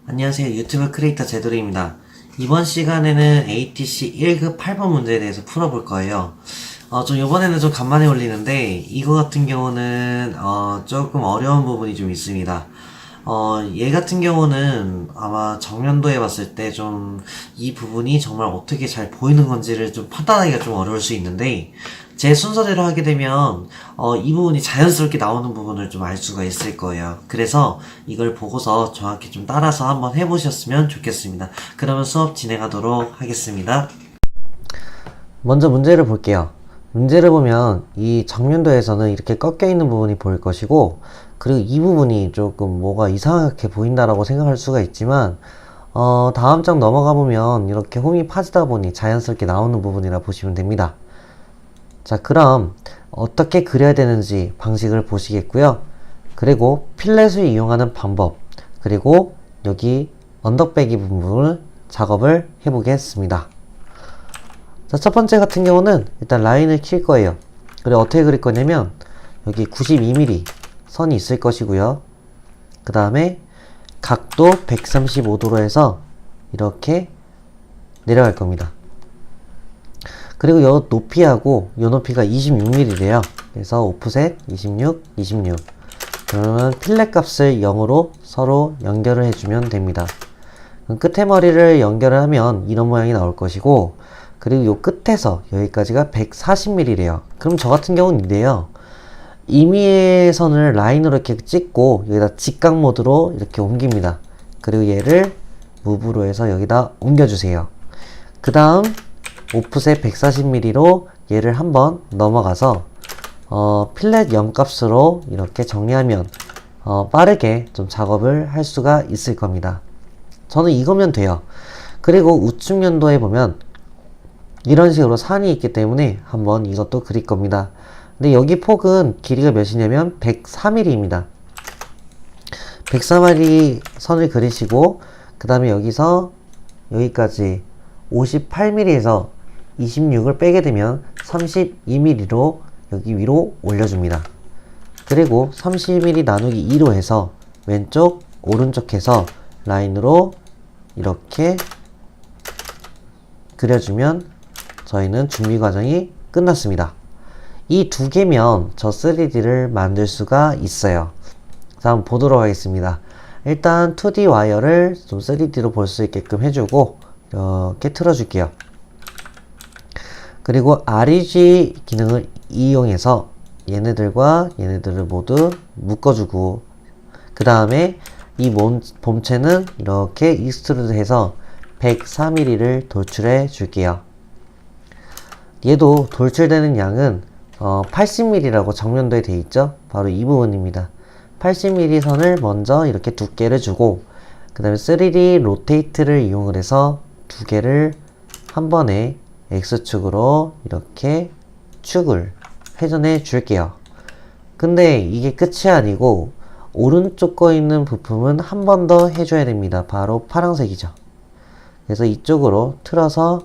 안녕하세요. 유튜브 크리에이터 제도리입니다. 이번 시간에는 ATC 1급 8번 문제에 대해서 풀어볼 거예요. 좀 이번에는 좀 간만에 올리는데 이거 같은 경우는 조금 어려운 부분이 좀 있습니다. 얘 같은 경우는 아마 정면도에 봤을 때 좀 이 부분이 정말 어떻게 잘 보이는 건지를 좀 판단하기가 좀 어려울 수 있는데 제 순서대로 하게 되면 이 부분이 자연스럽게 나오는 부분을 좀 알 수가 있을 거예요. 그래서 이걸 보고서 정확히 좀 따라서 한번 해보셨으면 좋겠습니다. 그러면 수업 진행하도록 하겠습니다. 먼저 문제를 볼게요. 문제를 보면 이 정면도에서는 이렇게 꺾여 있는 부분이 보일 것이고, 그리고 이 부분이 조금 뭐가 이상하게 보인다라고 생각할 수가 있지만 다음 장 넘어가 보면 이렇게 홈이 파지다 보니 자연스럽게 나오는 부분이라 보시면 됩니다. 자, 그럼 어떻게 그려야 되는지 방식을 보시겠고요. 그리고 필렛을 이용하는 방법, 그리고 여기 언덕배기 부분을 작업을 해보겠습니다. 자, 첫 번째 같은 경우는 일단 라인을 킬 거예요. 그리고 어떻게 그릴 거냐면 여기 92mm 선이 있을 것이고요. 그 다음에 각도 135도로 해서 이렇게 내려갈 겁니다. 그리고 요 높이하고 요 높이가 26mm래요. 그래서 오프셋 26, 26. 그러면 필렛 값을 0으로 서로 연결을 해주면 됩니다. 그럼 끝에 머리를 연결을 하면 이런 모양이 나올 것이고, 그리고 요 끝에서 여기까지가 140mm래요. 그럼 저 같은 경우는 이래요. 임의의 선을 라인으로 이렇게 찍고 여기다 직각 모드로 이렇게 옮깁니다. 그리고 얘를 무브로 해서 여기다 옮겨주세요. 그 다음 오프셋 140mm로 얘를 한번 넘어가서 필렛 0 값으로 이렇게 정리하면 빠르게 좀 작업을 할 수가 있을 겁니다. 저는 이거면 돼요. 그리고 우측 면도에 보면 이런 식으로 산이 있기 때문에 한번 이것도 그릴 겁니다. 근데 여기 폭은 길이가 몇이냐면 103mm입니다. 103mm 선을 그리시고, 그 다음에 여기서 여기까지 58mm에서 26을 빼게 되면 32mm로 여기 위로 올려줍니다. 그리고 30mm 나누기 2로 해서 왼쪽 오른쪽 해서 라인으로 이렇게 그려주면 저희는 준비 과정이 끝났습니다. 이 두 개면 저 3D를 만들 수가 있어요. 자, 한번 보도록 하겠습니다. 일단 2D 와이어를 좀 3D로 볼 수 있게끔 해주고 이렇게 틀어줄게요. 그리고 REG 기능을 이용해서 얘네들과 얘네들을 모두 묶어주고, 그 다음에 이 본체는 이렇게 익스트루드 해서 104mm를 돌출해 줄게요. 얘도 돌출되는 양은 80mm라고 정면도에 되어 있죠. 바로 이 부분입니다. 80mm 선을 먼저 이렇게 두께를 주고, 그 다음에 3D 로테이트를 이용을 해서 두 개를 한 번에 X축으로 이렇게 축을 회전해 줄게요. 근데 이게 끝이 아니고 오른쪽 거 있는 부품은 한 번 더 해줘야 됩니다. 바로 파란색이죠. 그래서 이쪽으로 틀어서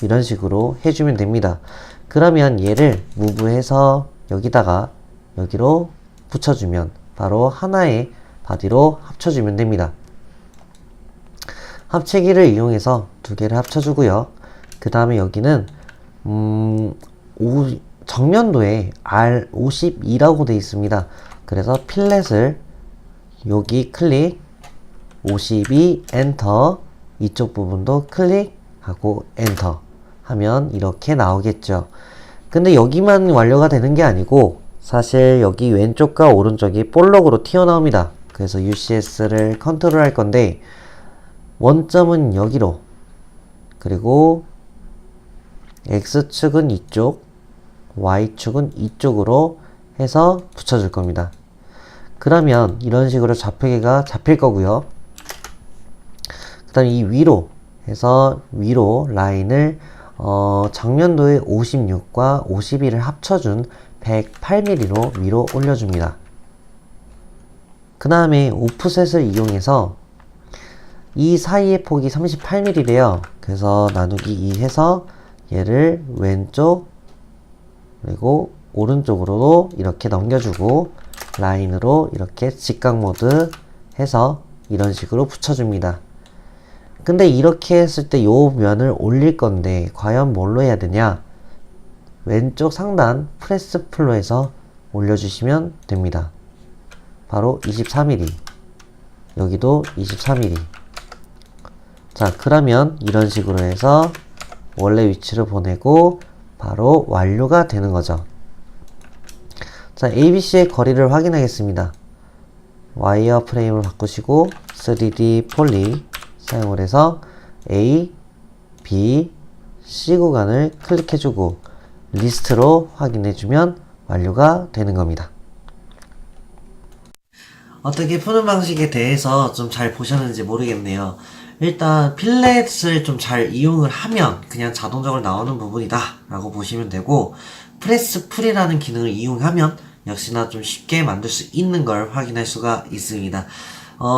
이런 식으로 해주면 됩니다. 그러면 얘를 무브해서 여기다가 여기로 붙여주면 바로 하나의 바디로 합쳐주면 됩니다. 합치기를 이용해서 두 개를 합쳐주고요. 그 다음에 여기는 정면도에 R52라고 되어 있습니다. 그래서 필렛을 여기 클릭, 52 엔터, 이쪽 부분도 클릭하고 엔터 하면 이렇게 나오겠죠. 근데 여기만 완료가 되는 게 아니고 사실 여기 왼쪽과 오른쪽이 볼록으로 튀어나옵니다. 그래서 UCS를 컨트롤 할 건데 원점은 여기로, 그리고 X축은 이쪽, Y축은 이쪽으로 해서 붙여줄 겁니다. 그러면 이런 식으로 좌표계가 잡힐 거고요. 그 다음에 이 위로 해서 위로 라인을 정면도의 56과 52를 합쳐준 108mm로 위로 올려줍니다. 그 다음에 오프셋을 이용해서 이 사이의 폭이 38mm래요. 그래서 나누기 2 해서 얘를 왼쪽 그리고 오른쪽으로도 이렇게 넘겨주고 라인으로 이렇게 직각 모드 해서 이런 식으로 붙여줍니다. 근데 이렇게 했을 때 요 면을 올릴 건데 과연 뭘로 해야 되냐? 왼쪽 상단 프레스 플로에서 올려주시면 됩니다. 바로 23mm, 여기도 23mm. 자, 그러면 이런 식으로 해서 원래 위치를 보내고 바로 완료가 되는 거죠. 자, ABC의 거리를 확인하겠습니다. 와이어 프레임을 바꾸시고 3D 폴리 사용을 해서 A, B, C 구간을 클릭해주고 리스트로 확인해주면 완료가 되는 겁니다. 어떻게 푸는 방식에 대해서 좀 잘 보셨는지 모르겠네요. 일단 필렛을 좀 잘 이용을 하면 그냥 자동적으로 나오는 부분이다 라고 보시면 되고, 프레스 풀이라는 기능을 이용하면 역시나 좀 쉽게 만들 수 있는 걸 확인할 수가 있습니다.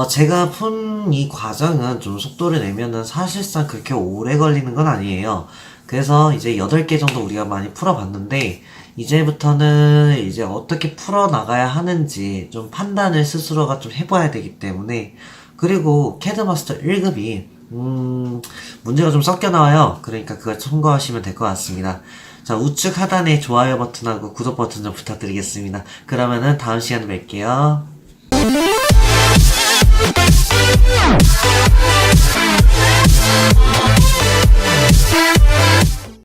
제가 푼 이 과정은 좀 속도를 내면은 사실상 그렇게 오래 걸리는 건 아니에요. 그래서 이제 8개 정도 우리가 많이 풀어봤는데, 이제부터는 이제 어떻게 풀어나가야 하는지 좀 판단을 스스로가 좀 해봐야 되기 때문에, 그리고 캐드마스터 1급이 문제가 좀 섞여 나와요. 그러니까 그걸 참고하시면 될 것 같습니다. 자, 우측 하단에 좋아요 버튼하고 구독 버튼 좀 부탁드리겠습니다. 그러면은 다음 시간에 뵐게요.